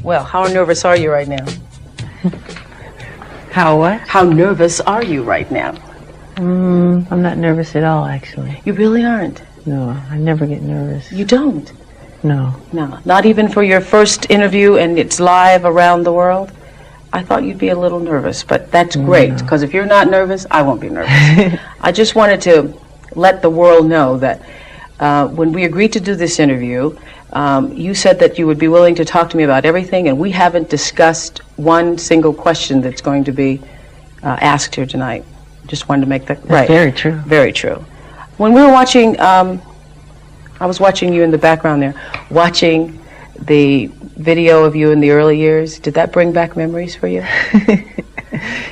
Well, how nervous are you right now? How what? How nervous are you right now? I'm not nervous at all, actually. You really aren't? No, I never get nervous. You don't? No. No, not even for your first interview and it's live around the world? I thought you'd be a little nervous, but that's great, because if you're not nervous, I won't be nervous. I just wanted to let the world know that when we agreed to do this interview, you said that you would be willing to talk to me about everything, and we haven't discussed one single question that's going to be asked here tonight. Just wanted to make that right. Very true. Very true. When we were watching, I was watching you in the background there, watching the video of you in the early years. Did that bring back memories for you?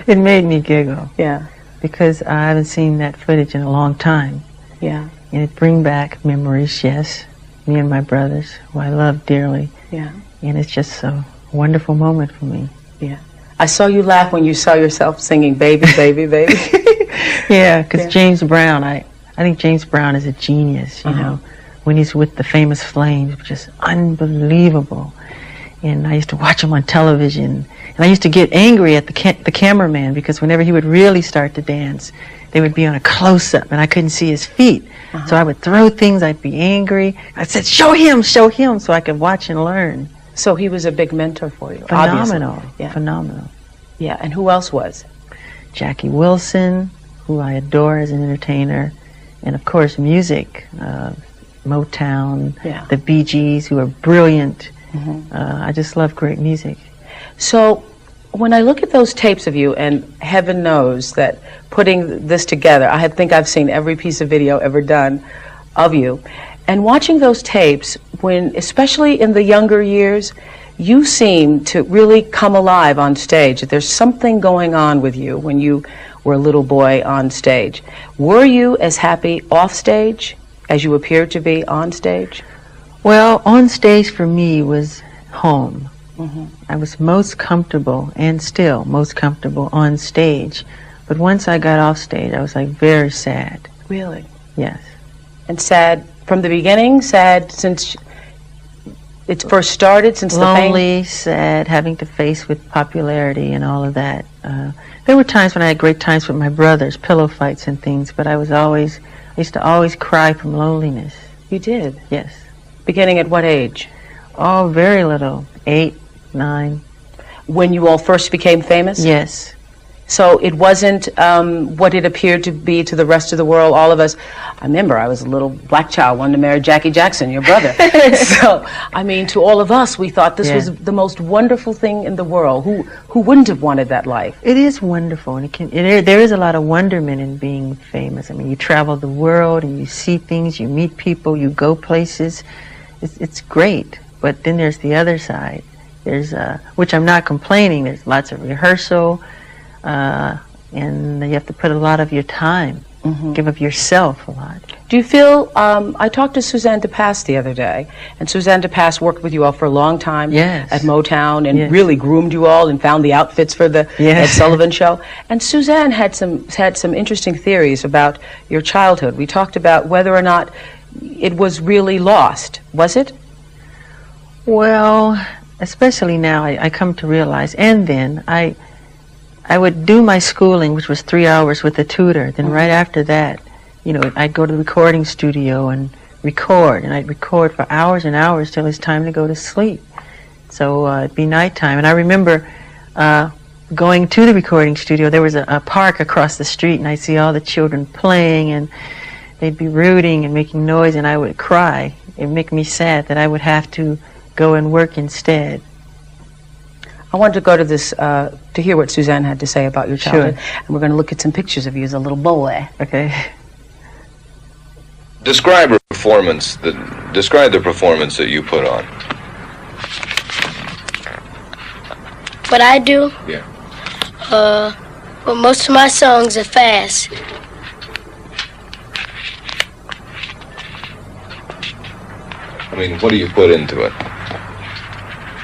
It made me giggle. Yeah. Because I haven't seen that footage in a long time. Yeah. And it bring back memories, yes. Me and my brothers, who I love dearly. Yeah. And it's just a wonderful moment for me. Yeah. I saw you laugh when you saw yourself singing Baby, Baby, Baby. Yeah, because James Brown, I think James Brown is a genius, you know. When he's with the Famous Flames, just unbelievable. And I used to watch him on television. And I used to get angry at the cameraman, because whenever he would really start to dance, they would be on a close-up, and I couldn't see his feet. So I would throw things, I'd be angry. I said, show him, so I could watch and learn. So he was a big mentor for you, Phenomenal. Obviously. Yeah. Phenomenal. Yeah, and who else was? Jackie Wilson, who I adore as an entertainer. And of course, music. Motown, the Bee Gees, who are brilliant. I just love great music. So when I look at those tapes of you, and heaven knows that putting this together, I think I've seen every piece of video ever done of you, and watching those tapes, when, especially in the younger years, you seem to really come alive on stage. There's something going on with you when you were a little boy on stage. Were you as happy off stage as you appeared to be on stage? Well, on stage for me was home. I was most comfortable, and still most comfortable, on stage. But once I got off stage, I was like very sad. Really? Yes. And sad from the beginning? Sad since it first started, since the fame? Lonely, sad, having to face with popularity and all of that. There were times when I had great times with my brothers, pillow fights and things, but I used to always cry from loneliness. You did? Yes. Beginning at what age? Oh, very little. 8, 9. When you all first became famous? Yes. So it wasn't what it appeared to be to the rest of the world, all of us. I remember I was a little black child, wanted to marry Jackie Jackson, your brother. So, I mean, to all of us, we thought this was the most wonderful thing in the world. Who wouldn't have wanted that life? It is wonderful, and there is a lot of wonderment in being famous. I mean, you travel the world, and you see things, you meet people, you go places. It's great, but then there's the other side. There's, which I'm not complaining, there's lots of rehearsal, and you have to put a lot of your time, give of yourself a lot. Do you feel, I talked to Suzanne DePass the other day, and Suzanne DePass worked with you all for a long time at Motown, and really groomed you all and found the outfits for the Ed Sullivan Show. And Suzanne had some interesting theories about your childhood. We talked about whether or not it was really lost. Was it? Well, especially now, I come to realize, and then I would do my schooling, which was 3 hours with a tutor. Then right after that, you know, I'd go to the recording studio and record, and I'd record for hours and hours till it's time to go to sleep. So it'd be nighttime, and I remember going to the recording studio. There was a park across the street, and I'd see all the children playing, and they'd be rooting and making noise, and I would cry. It'd make me sad that I would have to go and work instead. I wanted to go to this, to hear what Suzanne had to say about your childhood. And we're going to look at some pictures of you as a little boy. Okay. Describe the performance that you put on. What I do? Yeah. Well, most of my songs are fast. I mean, what do you put into it?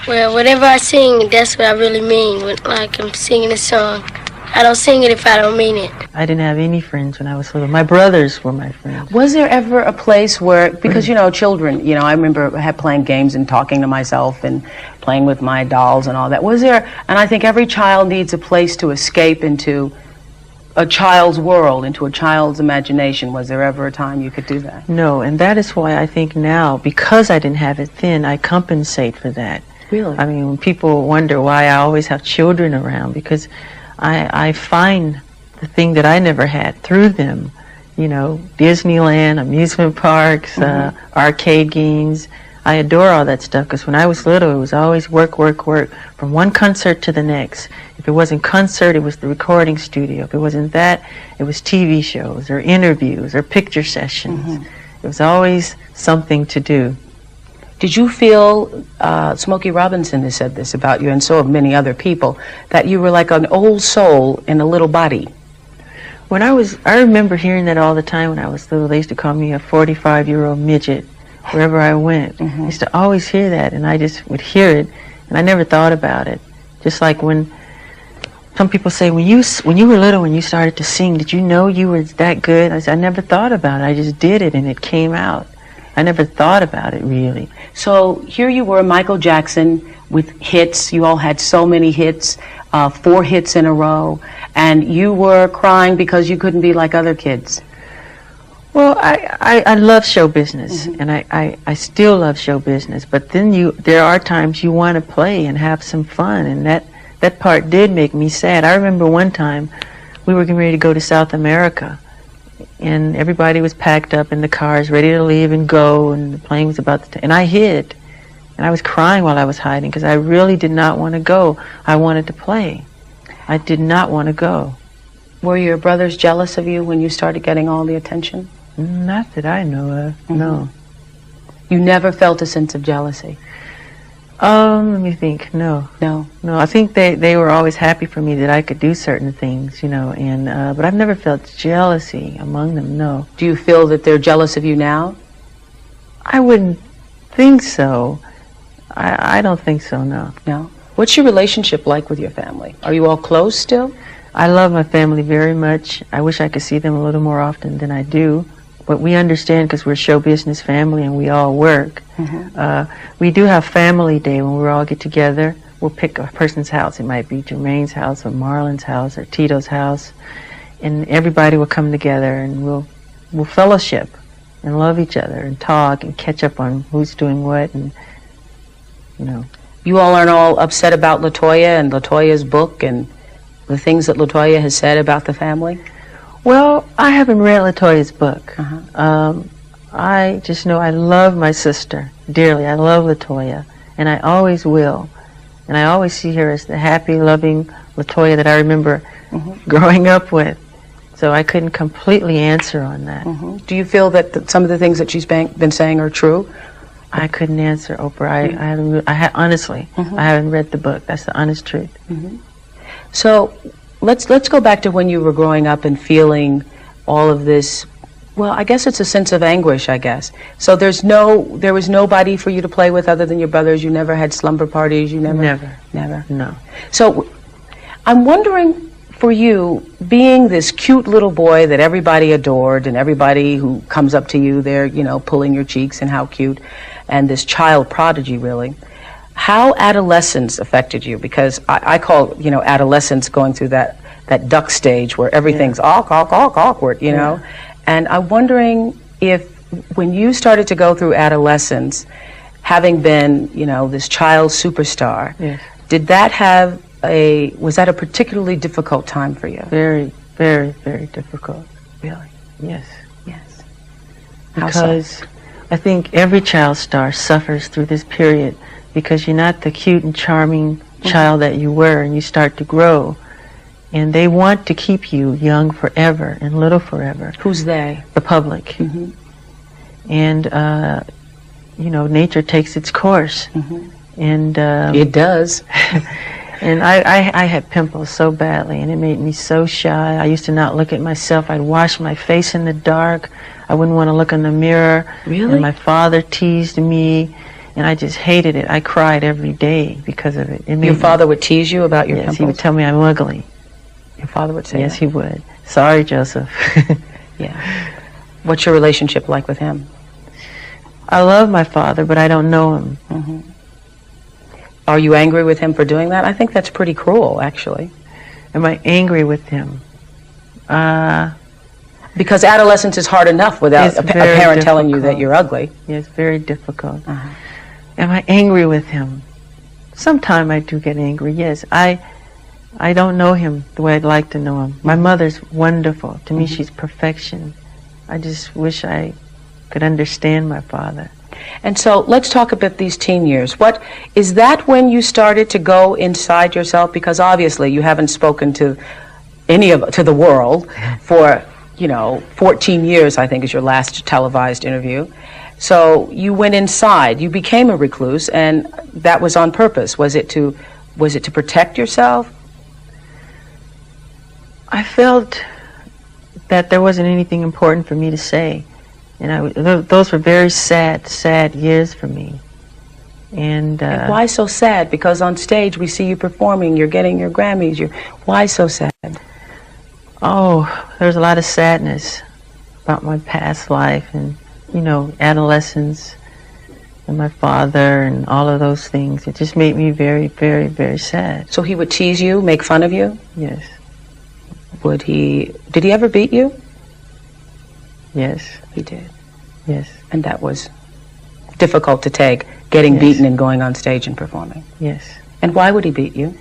Well, whatever I sing, that's what I really mean, like I'm singing a song. I don't sing it if I don't mean it. I didn't have any friends when I was little. My brothers were my friends. Was there ever a place where, because, you know, children, you know, I remember playing games and talking to myself and playing with my dolls and all that. Was there, and I think every child needs a place to escape into a child's world, into a child's imagination. Was there ever a time you could do that? No, and that is why I think now, because I didn't have it then, I compensate for that. Really? I mean, when people wonder why I always have children around, because I find the thing that I never had through them. You know, Disneyland, amusement parks, arcade games. I adore all that stuff, because when I was little, it was always work, work, work, from one concert to the next. If it wasn't concert, it was the recording studio. If it wasn't that, it was TV shows or interviews or picture sessions. It was always something to do. Did you feel, Smokey Robinson has said this about you, and so have many other people, that you were like an old soul in a little body? When I remember hearing that all the time when I was little. They used to call me a 45-year-old midget wherever I went. I used to always hear that, and I just would hear it, and I never thought about it. Just like when some people say, when you were little, when you started to sing, did you know you were that good? I said, I never thought about it. I just did it, and it came out. I never thought about it, really. So here you were, Michael Jackson, with hits. You all had so many hits, 4 hits in a row, and you were crying because you couldn't be like other kids. Well, I love show business, and I still love show business, but then there are times you want to play and have some fun, and that part did make me sad. I remember one time we were getting ready to go to South America, and everybody was packed up in the cars, ready to leave and go, and the plane was about to and I hid, and I was crying while I was hiding, because I really did not want to go. I wanted to play. I did not want to go. Were your brothers jealous of you when you started getting all the attention? Not that I know of, no. You never felt a sense of jealousy? Let me think. No. No. No, I think they were always happy for me that I could do certain things, you know, and but I've never felt jealousy among them, no. Do you feel that they're jealous of you now? I wouldn't think so. I don't think so, no. No? What's your relationship like with your family? Are you all close still? I love my family very much. I wish I could see them a little more often than I do. But we understand, because we're a show business family and we all work. We do have family day when we all get together. We'll pick a person's house. It might be Jermaine's house or Marlon's house or Tito's house. And everybody will come together, and we'll fellowship and love each other and talk and catch up on who's doing what, and, you know. You all aren't all upset about LaToya and LaToya's book and the things that LaToya has said about the family? Well, I haven't read LaToya's book. I just know I love my sister dearly. I love LaToya, and I always will. And I always see her as the happy, loving LaToya that I remember growing up with. So I couldn't completely answer on that. Do you feel that some of the things that she's been saying are true? I couldn't answer, Oprah. Honestly, I haven't read the book. That's the honest truth. So let's go back to when you were growing up and feeling all of this. Well, I guess it's a sense of anguish, I guess. So there was nobody for you to play with other than your brothers. You never had slumber parties. You never. No. So I'm wondering, for you, being this cute little boy that everybody adored, and everybody who comes up to you, they're, you know, pulling your cheeks and how cute, and this child prodigy, really. How adolescence affected you? Because I call, you know, adolescence going through that duck stage where everything's awkward, you know. And I'm wondering if, when you started to go through adolescence, having been, you know, this child superstar, did that have was that a particularly difficult time for you? Very, very, very difficult. Really? Yes. Yes. Because I think every child star suffers through this period, because you're not the cute and charming child that you were, and you start to grow. And they want to keep you young forever and little forever. Who's they? The public. And, you know, nature takes its course. And it does. And I had pimples so badly, and it made me so shy. I used to not look at myself. I'd wash my face in the dark. I wouldn't want to look in the mirror. Really? And my father teased me, and I just hated it. I cried every day because of it. Your father would tease you about your pimples? Yes, he would tell me I'm ugly. Your father would say Yes, that? he would. Sorry, Joseph. Yeah. What's your relationship like with him? I love my father, but I don't know him. Mm-hmm. Are you angry with him for doing that? I think that's pretty cruel, actually. Am I angry with him? Because adolescence is hard enough without It's a very parent telling you that difficult. you're ugly. Yeah, it's very difficult. Uh-huh. Am I angry with him? Sometimes I do get angry, yes. I don't know him the way I'd like to know him. My mother's wonderful. To me, she's perfection. I just wish I could understand my father. And so let's talk about these teen years. What is that when you started to go inside yourself? Because obviously you haven't spoken to to the world for 14 years, I think, is your last televised interview. So you went inside. You became a recluse, and that was on purpose. Was it to protect yourself? I felt that there wasn't anything important for me to say. And those were very sad years for me. And why so sad? Because on stage we see you performing, you're getting your Grammys. Why so sad? Oh, there's a lot of sadness about my past life and, adolescence and my father and all of those things. It just made me very, very, very sad. So he would tease you, make fun of you? Yes. Did he ever beat you? Yes. He did. Yes. And that was difficult to take, getting beaten and going on stage and performing. Yes. And why would he beat you?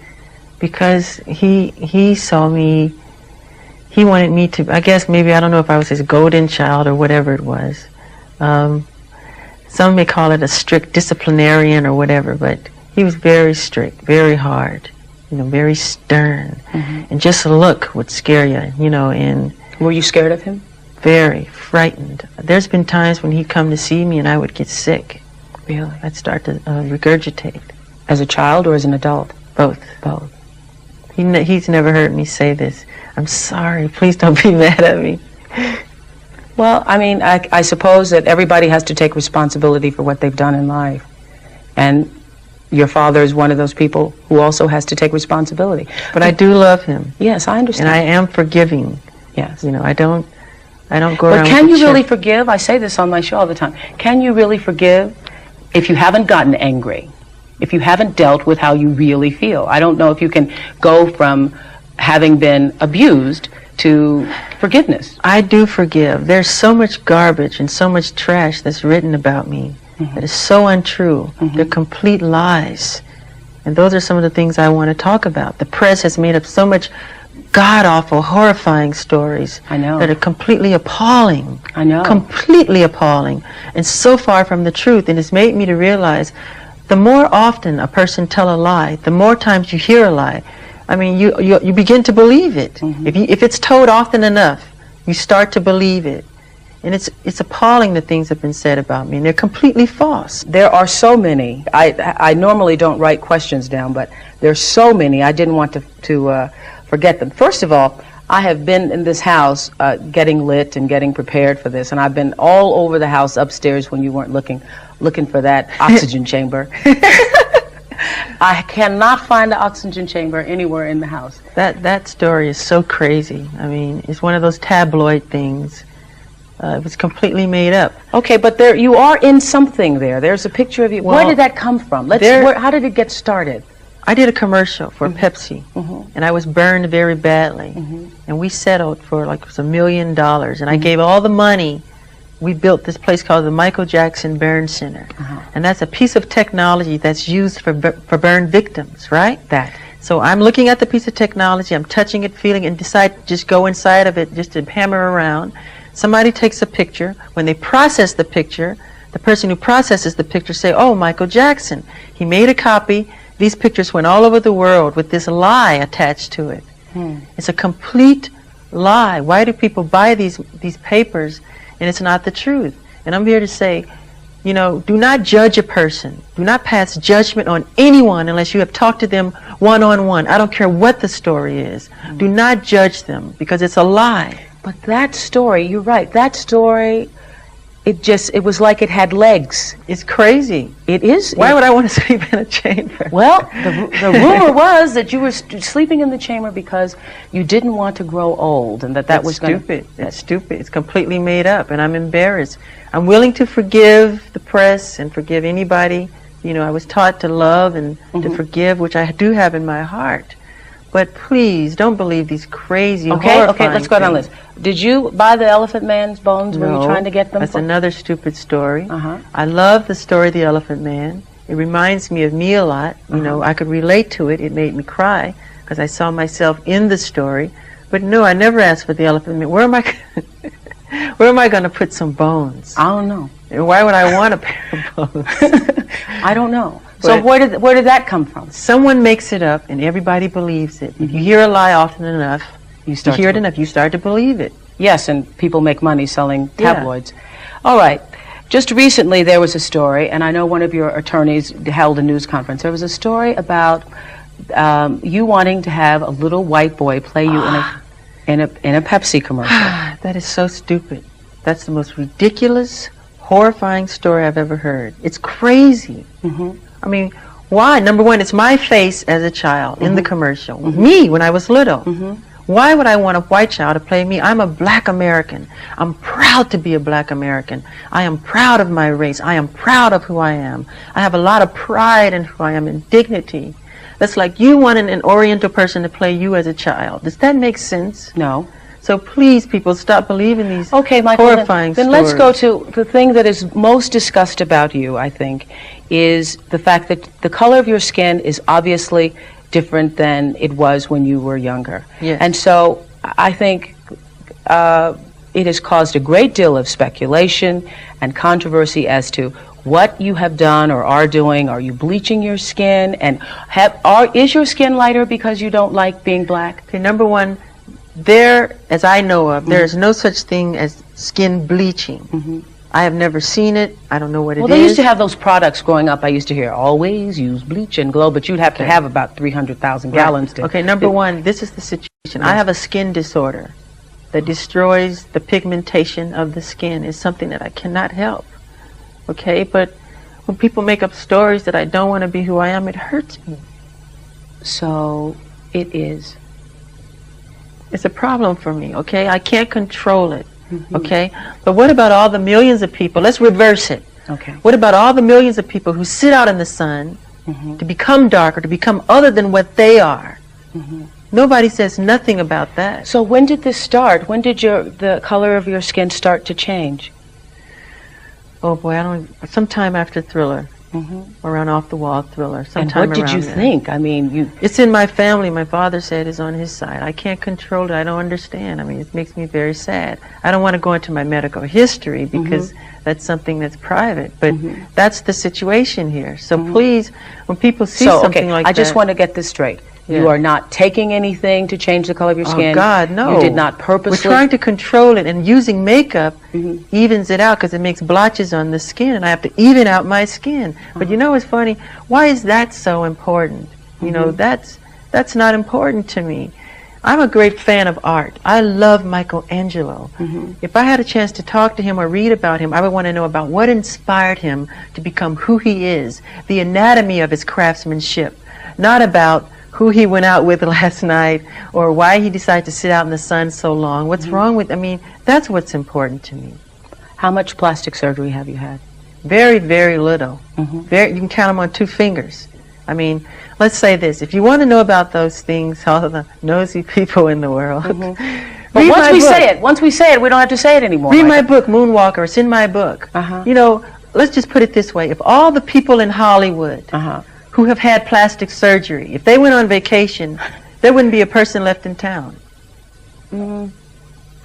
Because he saw me, he wanted me to, I guess maybe, I don't know if I was his golden child or whatever it was. Some may call it a strict disciplinarian or whatever, but he was very strict, very hard, very stern. And just a look would scare you, and... Were you scared of him? Very frightened. There's been times when he'd come to see me and I would get sick. Really? I'd start to regurgitate. As a child or as an adult? Both. Both. He's never heard me say this. I'm sorry. Please don't be mad at me. Well, I mean, I suppose that everybody has to take responsibility for what they've done in life. And your father is one of those people who also has to take responsibility. But I do love him. Yes, I understand. And I am forgiving. Yes. I don't go But around can with you the really chip. forgive? I say this on my show all the time. Can you really forgive if you haven't gotten angry? If you haven't dealt with how you really feel? I don't know if you can go from having been abused to forgiveness. I do forgive. There's so much garbage and so much trash that's written about me that is so untrue. They're complete lies. And those are some of the things I want to talk about. The press has made up so much god-awful, horrifying stories I know. that are completely appalling. I know. Completely appalling. And so far from the truth. And it's made me to realize the more often a person tell a lie, the more times you hear a lie, I mean, you begin to believe it. If it's told often enough, you start to believe it. And it's appalling the things that have been said about me, and they're completely false. There are so many. I normally don't write questions down, but there's so many. I didn't want to forget them. First of all, I have been in this house getting lit and getting prepared for this, and I've been all over the house upstairs when you weren't looking for that oxygen chamber. I cannot find the oxygen chamber anywhere in the house. That story is so crazy. I mean, it's one of those tabloid things. It was completely made up. Okay, but you are in something there. There's a picture of you. Well, where did that come from? How did it get started? I did a commercial for Pepsi, and I was burned very badly. And we settled for like it was $1 million, and I gave all the money. We built this place called the Michael Jackson Burn Center, and that's a piece of technology that's used for burn victims, right? So I'm looking at the piece of technology, I'm touching it, feeling it, and decide to just go inside of it just to hammer around. Somebody takes a picture. When they process the picture, the person who processes the picture say, "Oh, Michael Jackson. He made a copy." These pictures went all over the world with this lie attached to it. It's a complete lie. Why do people buy these papers and it's not the truth? And I'm here to say, do not judge a person. Do not pass judgment on anyone unless you have talked to them one-on-one. I don't care what the story is. Do not judge them because it's a lie. But that story, you're right, that story it was like it had legs. It's crazy. It is. Why would I want to sleep in a chamber? Well, the rumor was that you were sleeping in the chamber because you didn't want to grow old, and that was stupid. It's stupid. It's completely made up, and I'm embarrassed. I'm willing to forgive the press and forgive anybody. You know, I was taught to love and to forgive, which I do have in my heart. But please, don't believe these crazy, horrifying Okay, let's go down the list. Did you buy the Elephant Man's bones? No, Were you trying to get them? That's another stupid story. Uh-huh. I love the story of the Elephant Man. It reminds me of me a lot. You know, I could relate to it. It made me cry because I saw myself in the story. But no, I never asked for the Elephant Man. Where am I going to put some bones? I don't know. Why would I want a pair of bones? I don't know. So where did that come from? Someone makes it up and everybody believes it. If you hear a lie often enough, you start to believe it. Yes, and people make money selling tabloids. All right. Just recently there was a story, and I know one of your attorneys held a news conference. There was a story about you wanting to have a little white boy play you in a Pepsi commercial. That is so stupid. That's the most ridiculous, horrifying story I've ever heard. It's crazy. I mean, why? Number one, it's my face as a child in the commercial. Me when I was little. Why would I want a white child to play me? I'm a black American. I'm proud to be a black American. I am proud of my race. I am proud of who I am. I have a lot of pride in who I am and dignity. That's like you wanting an Oriental person to play you as a child. Does that make sense? No. So please, people, stop believing these horrifying stories. Then let's go to the thing that is most discussed about you, I think, is the fact that the color of your skin is obviously different than it was when you were younger. Yes. And so I think it has caused a great deal of speculation and controversy as to what you have done or are doing. Are you bleaching your skin? And is your skin lighter because you don't like being black? Okay, number one, as I know of, there is no such thing as skin bleaching. I have never seen it. I don't know what it is. Well, they used to have those products growing up. I used to hear, always use bleach and glow, but you'd have to have about 300,000 gallons to... Okay, number one, this is the situation. I have a skin disorder that destroys the pigmentation of the skin. It's something that I cannot help. Okay, but when people make up stories that I don't want to be who I am, it hurts me. So, it is. It's a problem for me, okay? I can't control it, okay? But what about all the millions of people? Let's reverse it. Okay. What about all the millions of people who sit out in the sun to become darker, to become other than what they are? Nobody says nothing about that. So when did this start? When did the color of your skin start to change? Oh boy, sometime after Thriller. Around Off the Wall Thriller. And what did you think? I mean, it's in my family. My father said it's on his side. I can't control it. I don't understand. I mean, it makes me very sad. I don't want to go into my medical history because that's something that's private. But that's the situation here. So please, when people see something like that... I just want to get this straight. You are not taking anything to change the color of your skin? Oh, God, no. You did not purposely... We're trying to control it, and using makeup evens it out because it makes blotches on the skin, and I have to even out my skin. But you know what's funny? Why is that so important? You know, that's not important to me. I'm a great fan of art. I love Michelangelo. If I had a chance to talk to him or read about him, I would want to know about what inspired him to become who he is, the anatomy of his craftsmanship, not about who he went out with last night, or why he decided to sit out in the sun so long. What's wrong with, I mean, that's what's important to me. How much plastic surgery have you had? Very, very little. You can count them on 2 fingers. I mean, let's say this. If you want to know about those things, all the nosy people in the world, but once we say it, we don't have to say it anymore. Read my book, Moonwalker. It's in my book. You know, let's just put it this way. If all the people in Hollywood who have had plastic surgery, if they went on vacation, there wouldn't be a person left in town.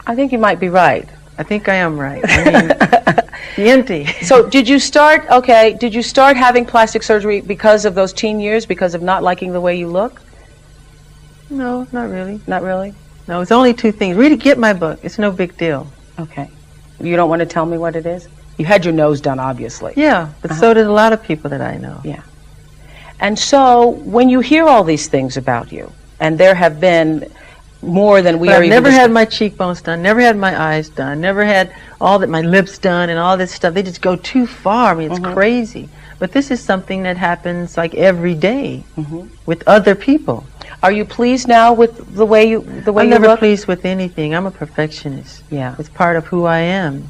I think you might be right. I think I am right. I mean, empty. So did you start having plastic surgery because of those teen years, because of not liking the way you look? No, not really. Not really? No, it's only 2 things. Really, get my book. It's no big deal. Okay. You don't want to tell me what it is? You had your nose done, obviously. Yeah, but so did a lot of people that I know. Yeah. And so when you hear all these things about you, and there have been more than we But are I've even never had discussing. my cheekbones done, never had my eyes done, never had all that, my lips done and all this stuff. They just go too far. I mean, it's crazy. But this is something that happens like every day with other people. Are you pleased now with the way you I'm never look? pleased with anything. I'm a perfectionist. Yeah. It's part of who I am.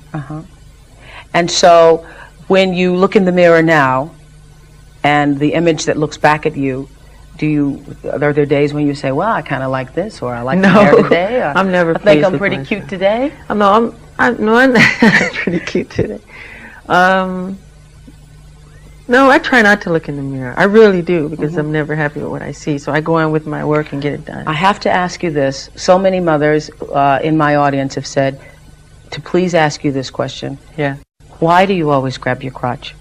And so when you look in the mirror now and the image that looks back at you, are there days when you say, well, I kind of like this, or I like my hair today, or I'm never I think pleased I'm with pretty myself. cute today? I'm pretty cute today. No, I try not to look in the mirror. I really do, because I'm never happy with what I see. So I go on with my work and get it done. I have to ask you this. So many mothers in my audience have said to please ask you this question. Yeah. Why do you always grab your crotch?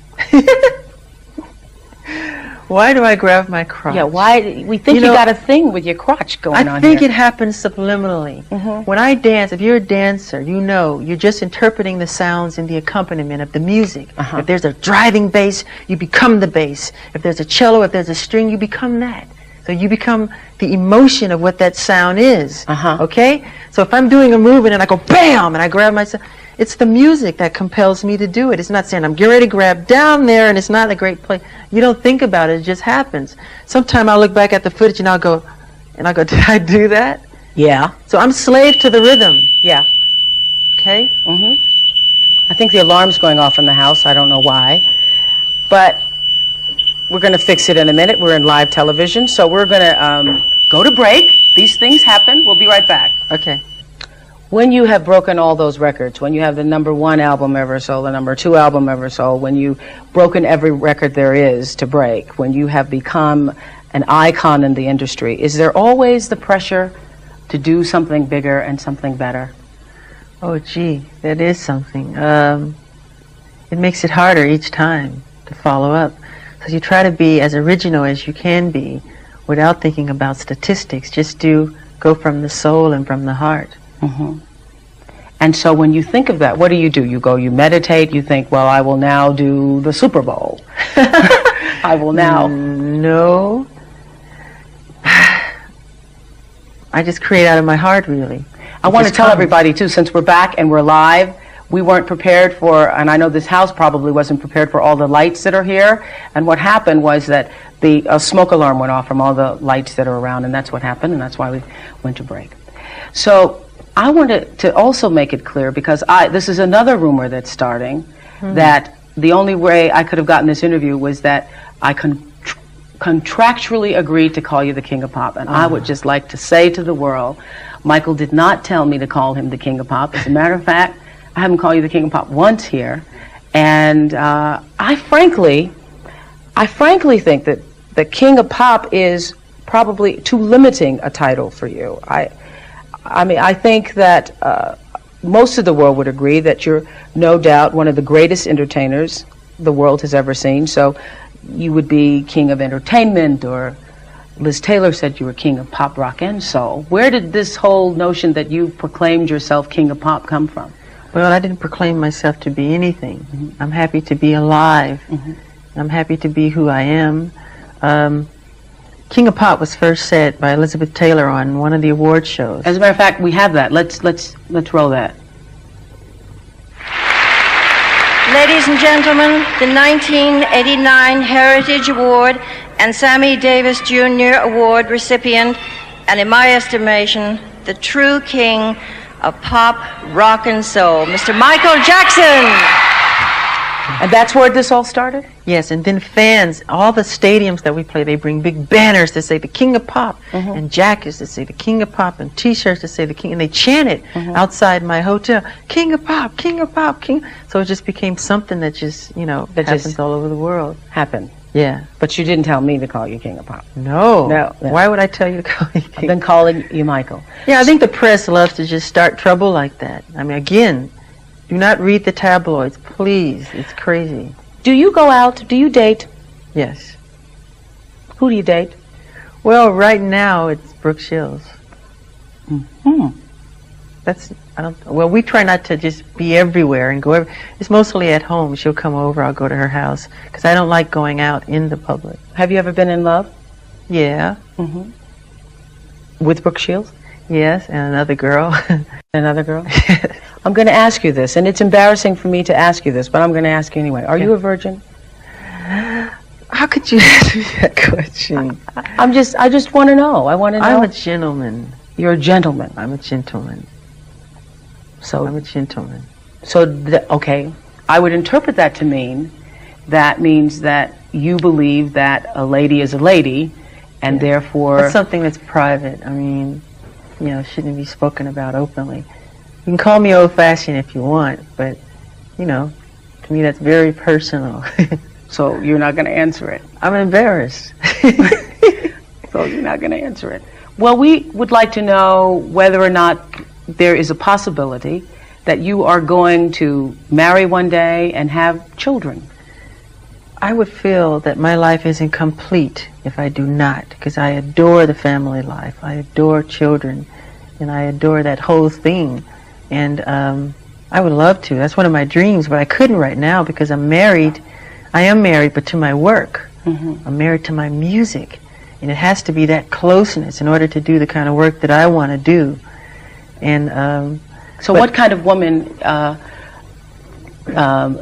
Why do I grab my crotch? Yeah, why? We think you got a thing with your crotch going on I think here. it happens subliminally. When I dance, if you're a dancer, you know, you're just interpreting the sounds and the accompaniment of the music. If there's a driving bass, you become the bass. If there's a cello, if there's a string, you become that. So you become the emotion of what that sound is. Okay? So if I'm doing a movement and I go bam and I grab myself, it's the music that compels me to do it. It's not saying I'm getting ready to grab down there and it's not a great play. You don't think about it, it just happens. Sometime I'll look back at the footage and I'll go, did I do that? Yeah. So I'm slave to the rhythm. Yeah. Okay? I think the alarm's going off in the house. I don't know why. But we're going to fix it in a minute. We're in live television. So we're going to go to break. These things happen. We'll be right back. Okay. When you have broken all those records, when you have the #1 album ever sold, the #2 album ever sold, when you've broken every record there is to break, when you have become an icon in the industry, is there always the pressure to do something bigger and something better? Oh, gee, that is something. It makes it harder each time to follow up. So you try to be as original as you can be without thinking about statistics. Just go from the soul and from the heart. And so when you think of that, what do? You meditate, you think, well, I will now do the Super Bowl. I will now. No. I just create out of my heart, really. I want to tell everybody, too, since we're back and we're live, we weren't prepared for, and I know this house probably wasn't prepared for all the lights that are here. And what happened was that a smoke alarm went off from all the lights that are around, and that's what happened, and that's why we went to break. So I wanted to also make it clear, because this is another rumor that's starting, that the only way I could have gotten this interview was that I contractually agreed to call you the King of Pop. And I would just like to say to the world, Michael did not tell me to call him the King of Pop. As a matter of fact, I haven't called you the King of Pop once here. And I frankly think that the King of Pop is probably too limiting a title for you. I mean, I think that most of the world would agree that you're no doubt one of the greatest entertainers the world has ever seen. So you would be King of Entertainment, or Liz Taylor said you were King of Pop, Rock, and Soul. Where did this whole notion that you proclaimed yourself King of Pop come from? Well, I didn't proclaim myself to be anything. I'm happy to be alive. I'm happy to be who I am. King of Pop was first said by Elizabeth Taylor on one of the award shows. As a matter of fact, we have that. Let's roll that. Ladies and gentlemen, the 1989 Heritage Award and Sammy Davis Jr. Award recipient, and in my estimation, the true king of pop, rock, and soul, Mr. Michael Jackson. And that's where this all started? Yes, and then fans, all the stadiums that we play, they bring big banners that say the King of Pop, and jackets that say the King of Pop, and t-shirts that say the King, and they chant it outside my hotel, King of Pop, King of Pop, King. So it just became something that just, happens all over the world. Happened. Yeah. But you didn't tell me to call you King of Pop. No. Why would I tell you to call me King? I've been calling you Michael. Yeah, I think the press loves to just start trouble like that. I mean, again, do not read the tabloids, please. It's crazy. Do you go out? Do you date? Yes. Who do you date? Well, right now it's Brooke Shields. Well, we try not to just be everywhere and go it's mostly at home. She'll come over, I'll go to her house, because I don't like going out in the public. Have you ever been in love? Yeah. With Brooke Shields? Yes, and another girl. Another girl? I'm going to ask you this, and it's embarrassing for me to ask you this, but I'm going to ask you anyway. Are you a virgin? How could you ask me that question? I just want to know. I want to know. I'm a gentleman. You're a gentleman. I'm a gentleman. So I'm a gentleman. So, okay, I would interpret that to mean that means that you believe that a lady is a lady, and therefore... That's something that's private. I mean, you know, shouldn't be spoken about openly. You can call me old-fashioned if you want, but, you know, to me that's very personal. So you're not going to answer it? I'm embarrassed. So you're not going to answer it. Well, we would like to know whether or not there is a possibility that you are going to marry one day and have children. I would feel that my life isn't complete if I do not, because I adore the family life. I adore children, and I adore that whole thing. And I would love to. That's one of my dreams, but I couldn't right now because I'm married. I am married, but to my work. I'm married to my music, and it has to be that closeness in order to do the kind of work that I want to do. And so what kind of woman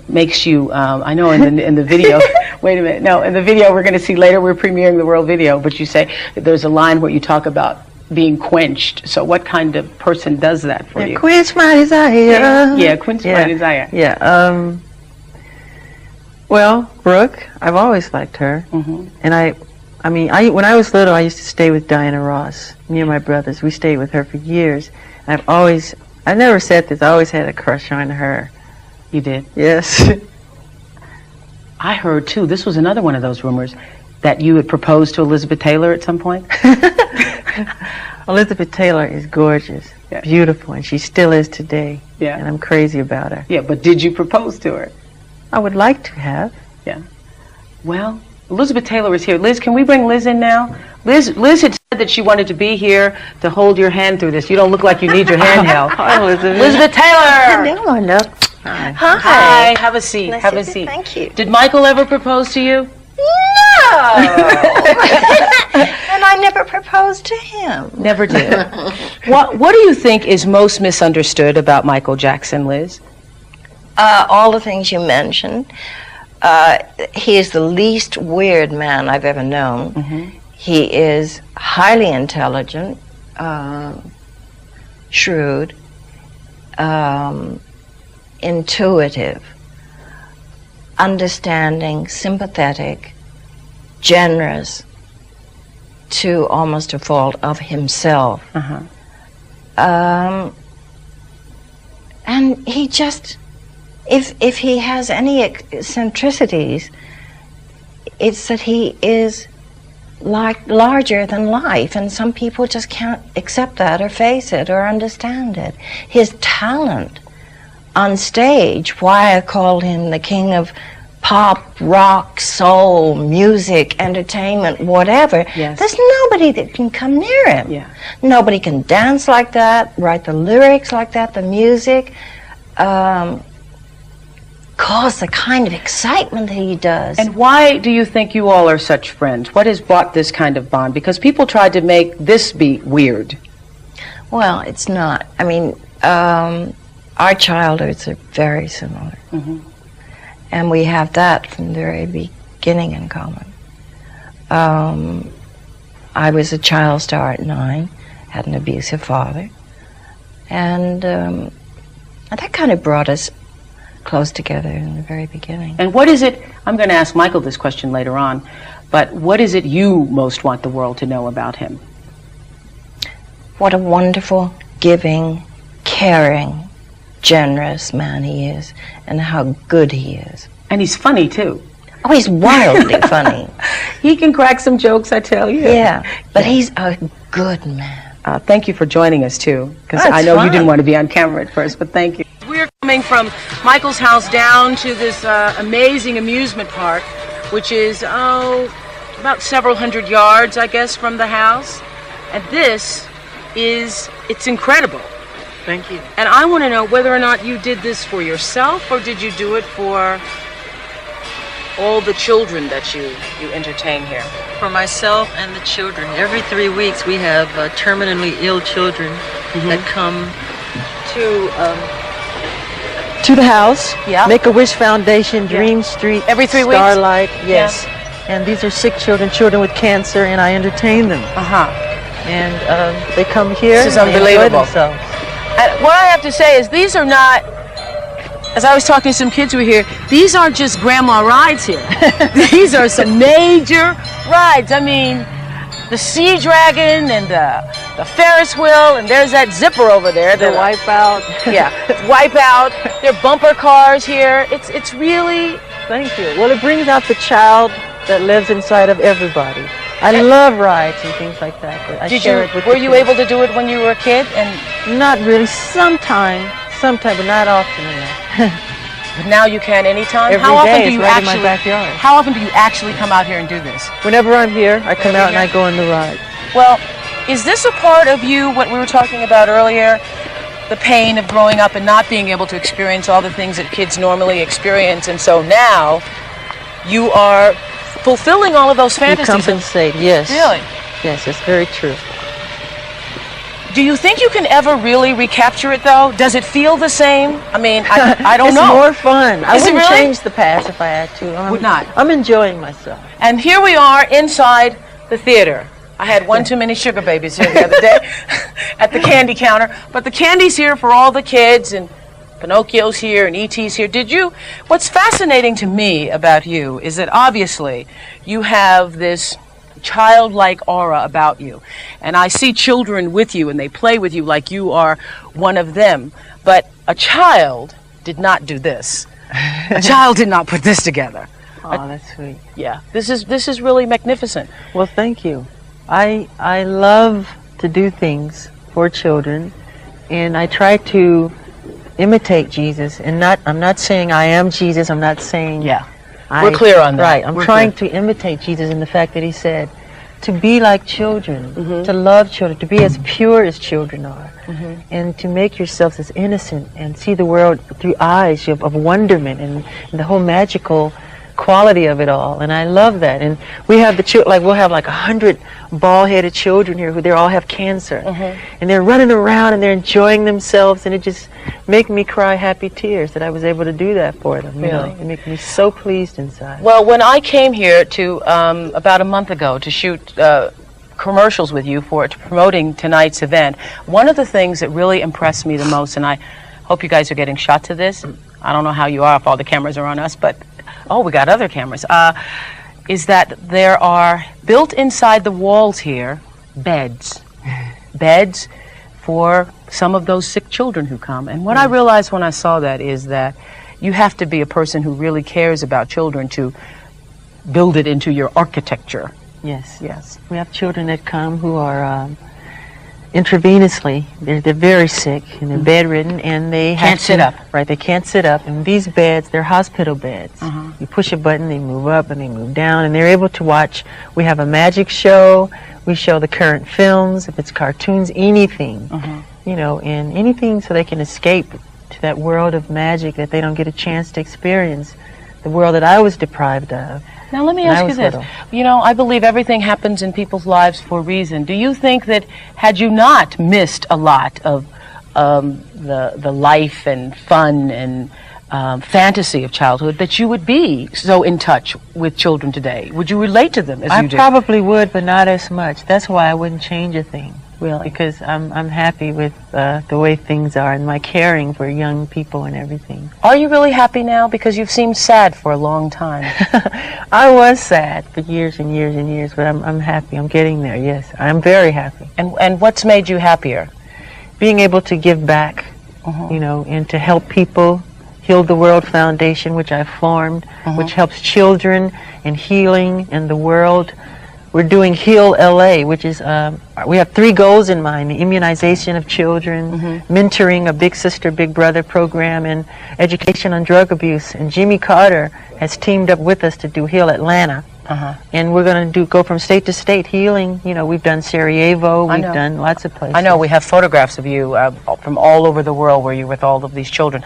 makes you, I know in the video, wait a minute, no, in the video we're going to see later, we're premiering the world video, but you say there's a line where you talk about being quenched. So what kind of person does that for you? Quench my desire. Yeah, quench my desire. Yeah. Well, Brooke, I've always liked her. And I mean, when I was little, I used to stay with Diana Ross. Me and my brothers, we stayed with her for years. I never said this, I always had a crush on her. You did? Yes. I heard, too, this was another one of those rumors, that you had proposed to Elizabeth Taylor at some point? Elizabeth Taylor is gorgeous, beautiful, and she still is today. Yeah. And I'm crazy about her. Yeah, but did you propose to her? I would like to have. Yeah. Well, Elizabeth Taylor is here. Liz, can we bring Liz in now? Liz had said that she wanted to be here to hold your hand through this. You don't look like you need your hand held. Hi, Elizabeth. Elizabeth Taylor! Hello, no. Hi. Hi. Have a seat. Nice have to a see seat. you. Thank you. Did Michael ever propose to you? No! And I never proposed to him. Never did. What do you think is most misunderstood about Michael Jackson, Liz? All the things you mentioned. He is the least weird man I've ever known. He is highly intelligent, shrewd, intuitive, understanding, sympathetic, generous to almost a fault of himself. And he just, if he has any eccentricities, it's that he is like larger than life, and some people just can't accept that or face it or understand it. His talent on stage, why I called him the king of pop, rock, soul, music, entertainment, whatever. There's nobody that can come near him. Nobody can dance like that, write the lyrics like that, the music, cause the kind of excitement that he does. And why do you think you all are such friends? What has brought this kind of bond? Because people tried to make this be weird. Well, it's not. I mean, our childhoods are very similar. And we have that from the very beginning in common. I was a child star at 9, had an abusive father, and that kind of brought us close together in the very beginning. And what is it, I'm going to ask Michael this question later on, but what is it you most want the world to know about him? What a wonderful, giving, caring, generous man he is, and how good he is. And he's funny, too. Oh, he's wildly funny. He can crack some jokes, I tell you. Yeah, but he's a good man. Thank you for joining us, too, because I know you didn't want to be on camera at first, but thank you. We're coming from Michael's house down to this amazing amusement park, which is, about several hundred yards, I guess, from the house. And this it's incredible. Thank you. And I want to know whether or not you did this for yourself, or did you do it for all the children that you entertain here? For myself and the children, every 3 weeks we have terminally ill children that come to the house. Yeah. Make-A-Wish Foundation, Dream Street, Every 3 weeks? Starlight, yes. And these are sick children, children with cancer, and I entertain them. And they come here. This is and they enjoy unbelievable. themselves. What I have to say is these are not, as I was talking to some kids who were here, these aren't just grandma rides here. These are some major rides. I mean, the Sea Dragon and the Ferris wheel, and there's that zipper over there. The Wipeout. Yeah, Wipeout. There are bumper cars here. It's really... Thank you. Well, it brings out the child that lives inside of everybody. I love rides and things like that. But I share it with Were the you kids. able to do it when you were a kid? And Not really. Sometime, but not often enough. but now you can anytime. Every How often day, do it's you right in actually? my backyard. How often do you actually come out here and do this? Whenever I'm here, I come out and I go on the ride. Well, is this a part of you, what we were talking about earlier, the pain of growing up and not being able to experience all the things that kids normally experience, and so now you are fulfilling all of those You fantasies? compensate, yes. Really? Yes, it's very true. Do you think you can ever really recapture it, though? Does it feel the same? I mean, I don't It's know. more fun. I Is it wouldn't really? change the past if I had to. Would not. I'm enjoying myself. And here we are inside the theater. I had one too many sugar babies here the other day at the candy counter. But the candy's here for all the kids, and Pinocchio's here, and E.T.'s here. What's fascinating to me about you is that obviously you have this childlike aura about you. And I see children with you, and they play with you like you are one of them. But a child did not do this. A child did not put this together. Oh, that's sweet. Yeah, this is really magnificent. Well, thank you. I love to do things for children, and I try to imitate Jesus. And I'm not saying I am Jesus. I'm not saying We're clear on that. Right. I'm We're trying to imitate Jesus in the fact that he said to be like children, to love children, to be as pure as children are, and to make yourselves as innocent and see the world through eyes of wonderment and the whole magical quality of it all. And I love that. And we have the children, like we'll have like 100 bald-headed children here who they all have cancer, and they're running around and they're enjoying themselves, and it just makes me cry happy tears that I was able to do that for them. You know, it makes me so pleased inside. Well, when I came here to about a month ago to shoot commercials with you to promoting tonight's event, one of the things that really impressed me the most, and I hope you guys are getting shot to this. I don't know how you are if all the cameras are on us, but we got other cameras. Is that there are built inside the walls here beds for some of those sick children who come. And what I realized when I saw that is that you have to be a person who really cares about children to build it into your architecture. Yes. We have children that come who are intravenously, they're very sick and they're bedridden, and they Can't sit up. Right, they can't sit up. And these beds, they're hospital beds. You push a button, they move up and they move down, and they're able to watch. We have a magic show. We show the current films, if it's cartoons, anything, you know, and anything so they can escape to that world of magic that they don't get a chance to experience, the world that I was deprived of. Now let me when I ask you was this. little. You know, I believe everything happens in people's lives for a reason. Do you think that had you not missed a lot of the life and fun and fantasy of childhood, that you would be so in touch with children today? Would you relate to them as you I do? probably would, but not as much. That's why I wouldn't change a thing. Really? Because I'm happy with the way things are and my caring for young people and everything. Are you really happy now? Because you've seemed sad for a long time. I was sad for years and years and years, but I'm happy. I'm getting there, yes. I'm very happy. And what's made you happier? Being able to give back, you know, and to help people. Heal the World Foundation, which I formed, which helps children and healing in the world. We're doing Heal LA, which is, we have 3 goals in mind: the immunization of children, mentoring, a big sister, big brother program, and education on drug abuse. And Jimmy Carter has teamed up with us to do Heal Atlanta. And we're going to go from state to state healing. You know, we've done Sarajevo, we've done lots of places. I know, we have photographs of you from all over the world where you're with all of these children.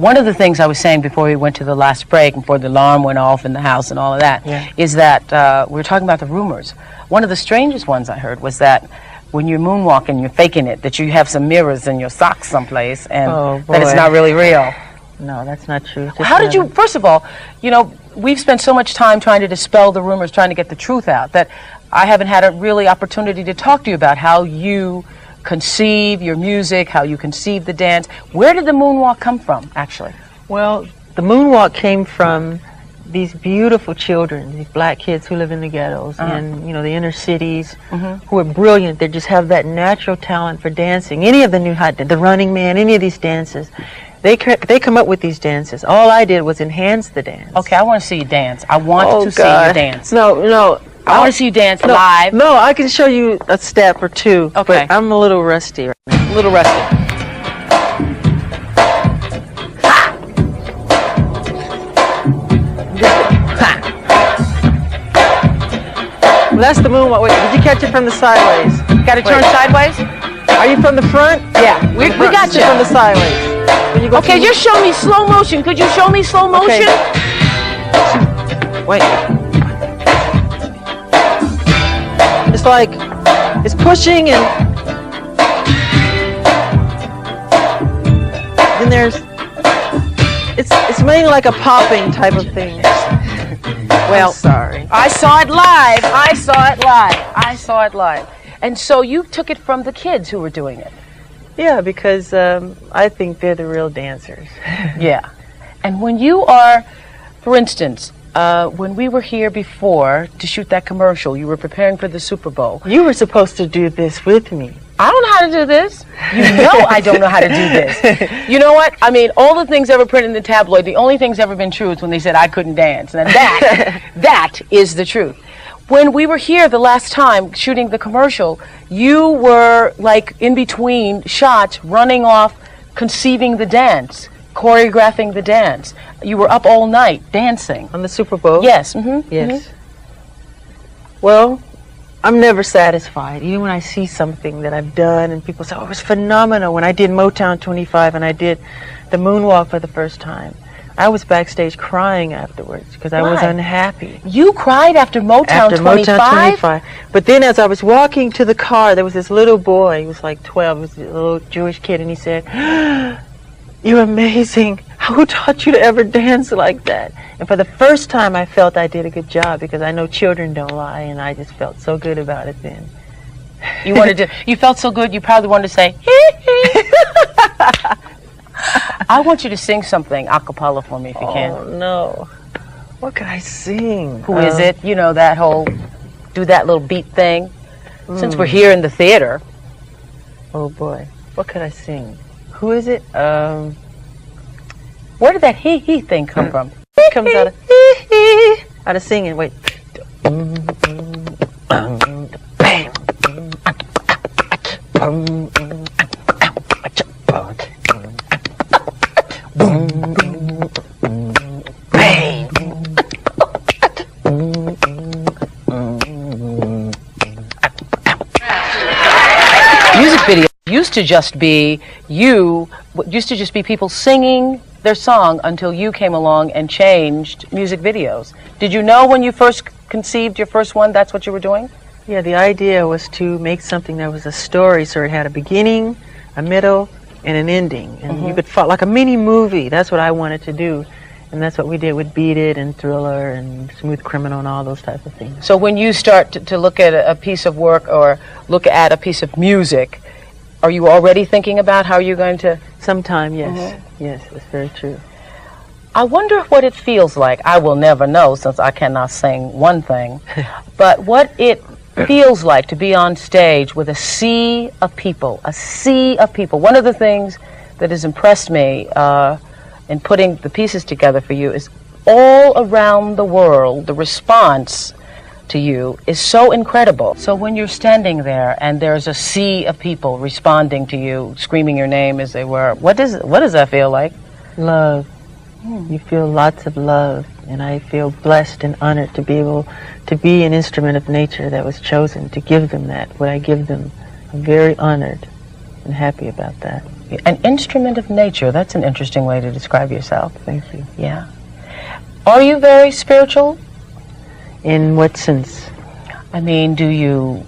One of the things I was saying before we went to the last break, before the alarm went off in the house and all of that, is that we were talking about the rumors. One of the strangest ones I heard was that when you're moonwalking, you're faking it, that you have some mirrors in your socks someplace, and that it's not really real. No, that's not true. How did you, first of all, you know, we've spent so much time trying to dispel the rumors, trying to get the truth out, that I haven't had a really opportunity to talk to you about how you conceive your music, how you conceive the dance. Where did the moonwalk come from, actually? Well, the moonwalk came from these beautiful children, these black kids who live in the ghettos and, you know, the inner cities, who are brilliant. They just have that natural talent for dancing. Any of the new the Running Man, any of these dances, they come up with these dances. All I did was enhance the dance. Okay, I want to see you dance. I want to see you dance. No. I want to see you dance live. No, I can show you a step or two. Okay. But I'm a little rusty right now. A little rusty. Well, that's the moonwalk. Wait, did you catch it from the sideways? Got to turn sideways? Are you from the front? Yeah, we got you. From the sideways. Okay, just show me slow motion. Could you show me slow motion? Okay. Wait. It's like, it's pushing and then there's, it's mainly like a popping type of thing. Well, I'm sorry. I saw it live. I saw it live. I saw it live. And so you took it from the kids who were doing it. Yeah, because I think they're the real dancers. Yeah. And when you are, for instance, when we were here before to shoot that commercial, you were preparing for the Super Bowl. You were supposed to do this with me. I don't know how to do this. You know I don't know how to do this. You know what? I mean, all the things ever printed in the tabloid, the only thing's ever been true is when they said I couldn't dance. And that is the truth. When we were here the last time shooting the commercial, you were like in between shots, running off, conceiving the dance, choreographing the dance. You were up all night dancing. On the Super Bowl? Yes. Yes. Well, I'm never satisfied. Even when I see something that I've done and people say, oh, it was phenomenal. When I did Motown 25 and I did the moonwalk for the first time, I was backstage crying afterwards because I was unhappy. You cried after Motown 25? Motown 25. But then as I was walking to the car, there was this little boy, he was like 12, he was a little Jewish kid, and he said, you're amazing. Who taught you to ever dance like that? And for the first time I felt I did a good job because I know children don't lie, and I just felt so good about it then. You wanted to, you felt so good you probably wanted to say, I want you to sing something a cappella for me if you can. Oh, no. What could I sing? Who is it? You know, that whole, do that little beat thing. Since we're here in the theater. Oh, boy. What could I sing? Who is it? Where did that he thing come from? It comes out of singing. Wait. Music video used to just be people singing their song until you came along and changed music videos. Did you know when you first conceived your first one that's what you were doing? Yeah, the idea was to make something that was a story, so it had a beginning, a middle, and an ending. And you could follow, like a mini movie. That's what I wanted to do. And that's what we did with Beat It and Thriller and Smooth Criminal and all those types of things. So when you start to look at a piece of work or look at a piece of music, are you already thinking about how you're going to... Sometime, yes. Yes, that's very true. I wonder what it feels like. I will never know since I cannot sing one thing. But what it feels like to be on stage with a sea of people. A sea of people. One of the things that has impressed me in putting the pieces together for you is all around the world, the response to you is so incredible. So when you're standing there and there's a sea of people responding to you, screaming your name as they were, what does that feel like? Love. You feel lots of love, and I feel blessed and honored to be able to be an instrument of nature that was chosen to give them that, what I give them. I'm very honored and happy about that. An instrument of nature. That's an interesting way to describe yourself. Thank you. Yeah. Are you very spiritual? In what sense? I mean, do you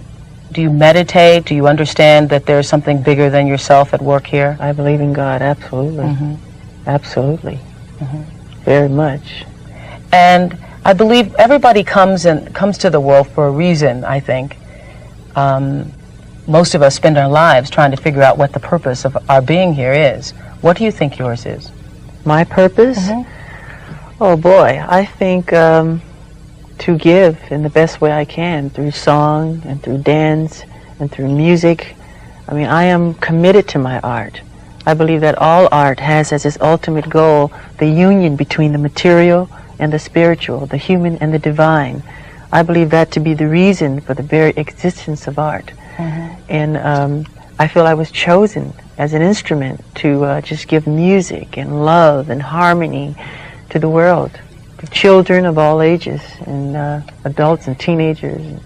meditate? Do you understand that there's something bigger than yourself at work here? I believe in God, absolutely. Absolutely. Very much. And I believe everybody comes to the world for a reason, I think. Most of us spend our lives trying to figure out what the purpose of our being here is. What do you think yours is? My purpose? Oh boy, I think to give in the best way I can, through song and through dance and through music. I mean, I am committed to my art. I believe that all art has as its ultimate goal the union between the material and the spiritual, the human and the divine. I believe that to be the reason for the very existence of art. And I feel I was chosen as an instrument to just give music and love and harmony to the world, to children of all ages, and adults and teenagers.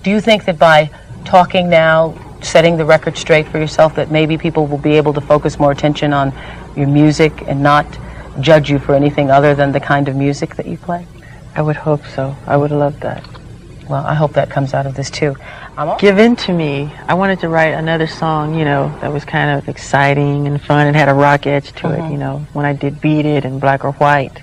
Do you think that by talking now, setting the record straight for yourself, that maybe people will be able to focus more attention on your music and not judge you for anything other than the kind of music that you play? I would hope so. I would love that. Well, I hope that comes out of this too. Give In to Me. I wanted to write another song, you know, that was kind of exciting and fun and had a rock edge to it, you know, when I did Beat It and Black or White.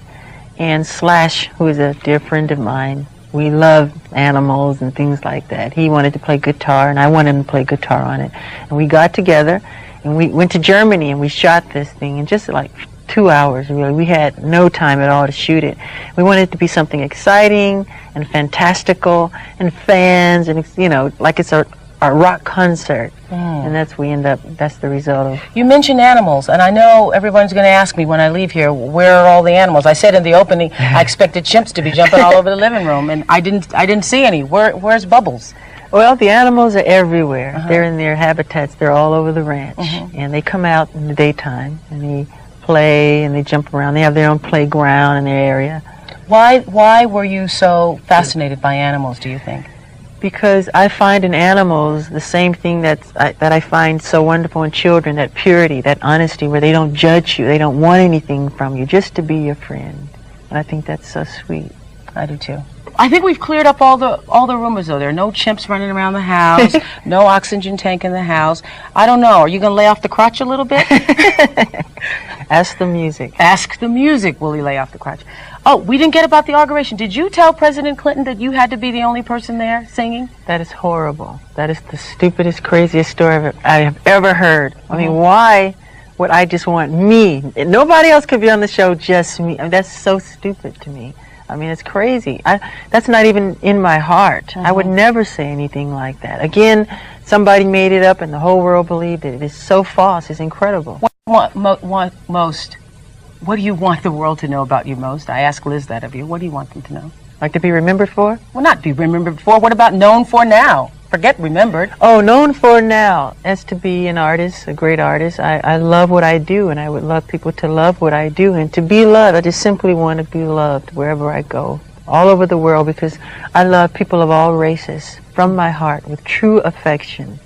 And Slash, who is a dear friend of mine, we love animals and things like that. He wanted to play guitar and I wanted him to play guitar on it. And we got together and we went to Germany and we shot this thing in just like 2 hours, really. We had no time at all to shoot it. We wanted it to be something exciting and fantastical and fans and, you know, like it's a rock concert. And that's the result of. You mentioned animals, and I know everyone's going to ask me when I leave here, where are all the animals? I said in the opening, I expected chimps to be jumping all over the living room, and I didn't see any. Where's Bubbles? Well, the animals are everywhere. They're in their habitats. They're all over the ranch, and they come out in the daytime, and they play and they jump around. They have their own playground in their area. Why were you so fascinated by animals, do you think? Because I find in animals the same thing that I find so wonderful in children, that purity, that honesty, where they don't judge you, they don't want anything from you, just to be your friend. And I think that's so sweet. I do too. I think we've cleared up all the rumors, though. There are no chimps running around the house, no oxygen tank in the house. I don't know. Are you going to lay off the crotch a little bit? Ask the music. Ask the music. Will he lay off the crotch? Oh, we didn't get about the inauguration. Did you tell President Clinton that you had to be the only person there singing? That is horrible. That is the stupidest, craziest story I have ever heard. I mean, why would I just want me? Nobody else could be on the show, just me. I mean, that's so stupid to me. I mean, it's crazy. That's not even in my heart. I would never say anything like that. Again, somebody made it up and the whole world believed it. It is so false. It's incredible. What do you want the world to know about you most? I ask Liz that of you. What do you want them to know? Like to be remembered for? Well, not be remembered for. What about known for now? Forget remembered. Oh, known for now. As to be an artist, a great artist. I love what I do, and I would love people to love what I do. And to be loved, I just simply want to be loved wherever I go, all over the world, because I love people of all races from my heart with true affection.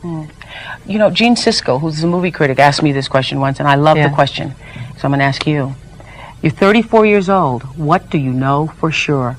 You know, Gene Siskel, who's a movie critic, asked me this question once, and I love the question. So I'm going to ask you. You're 34 years old. What do you know for sure?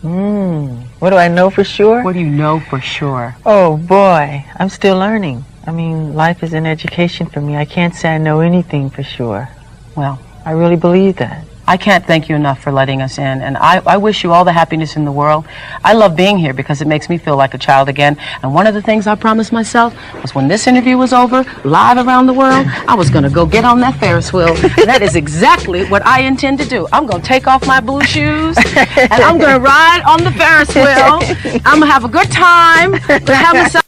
What do I know for sure? What do you know for sure? Oh, boy. I'm still learning. I mean, life is an education for me. I can't say I know anything for sure. Well, I really believe that. I can't thank you enough for letting us in, and I wish you all the happiness in the world. I love being here because it makes me feel like a child again, and one of the things I promised myself was when this interview was over, live around the world, I was going to go get on that Ferris wheel, and that is exactly what I intend to do. I'm going to take off my blue shoes, and I'm going to ride on the Ferris wheel. I'm going to have a good time, have myself